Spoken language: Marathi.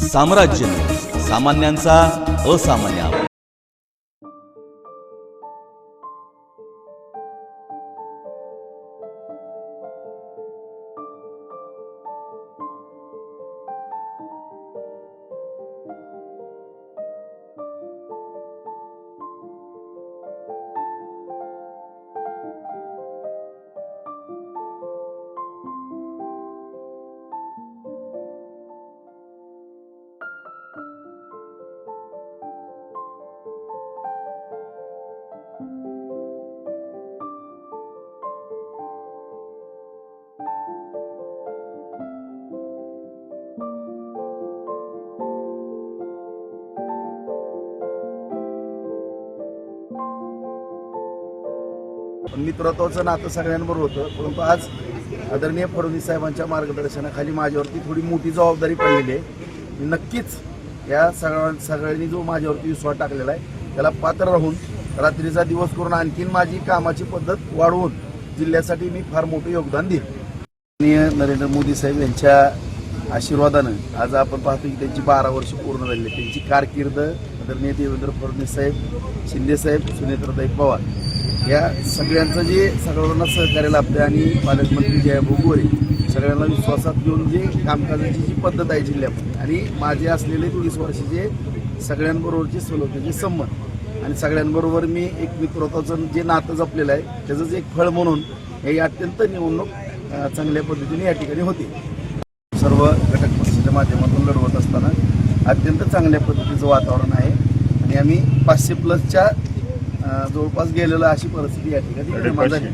साम्राज्य न्यूज, सामान्यांचा असामान्य आवाज। मित्रत्वाचं नातं सगळ्यांबरोबर होतं, परंतु आज आदरणीय फडणवीस साहेबांच्या मार्गदर्शनाखाली माझ्यावरती थोडी मोठी जबाबदारी पडलेली आहे। मी नक्कीच या सगळ्यांनी जो माझ्यावरती विश्वास टाकलेला आहे त्याला पात्र राहून रात्रीचा दिवस करून आणखीन माझी कामाची पद्धत वाढवून जिल्ह्यासाठी मी फार मोठं योगदान देईन। आदरणीय नरेंद्र मोदी साहेब यांच्या आशीर्वादानं आज आपण पाहतो की त्यांची 12 वर्ष पूर्ण झाली। त्यांची कारकीर्द आदरणीय देवेंद्र फडणवीस साहेब, शिंदे साहेब, सुनेत्राताई पवार या सगळ्यांचं जे सगळ्यांना सहकार्य लाभतं आणि पालकमंत्री जयभाऊ गोरे सगळ्यांना विश्वासात घेऊन जे कामकाजाची जी पद्धत आहे जिल्ह्यामध्ये आणि माझे असलेले 30 वर्षाचे सगळ्यांबरोबरचे सलोख्याचे संबंध आणि सगळ्यांबरोबर मी एक मित्रत्वाचं जे नातं जपलेलं आहे त्याचंच एक फळ म्हणून हे अत्यंत निवडणूक चांगल्या पद्धतीने या ठिकाणी होती। सर्व घटक पक्षाच्या माध्यमातून लढवत असताना अत्यंत चांगल्या पद्धतीचं वातावरण आहे आणि आम्ही 500+ जवळपास गेलेलं अशी परिस्थिती या ठिकाणी निर्माण झाली।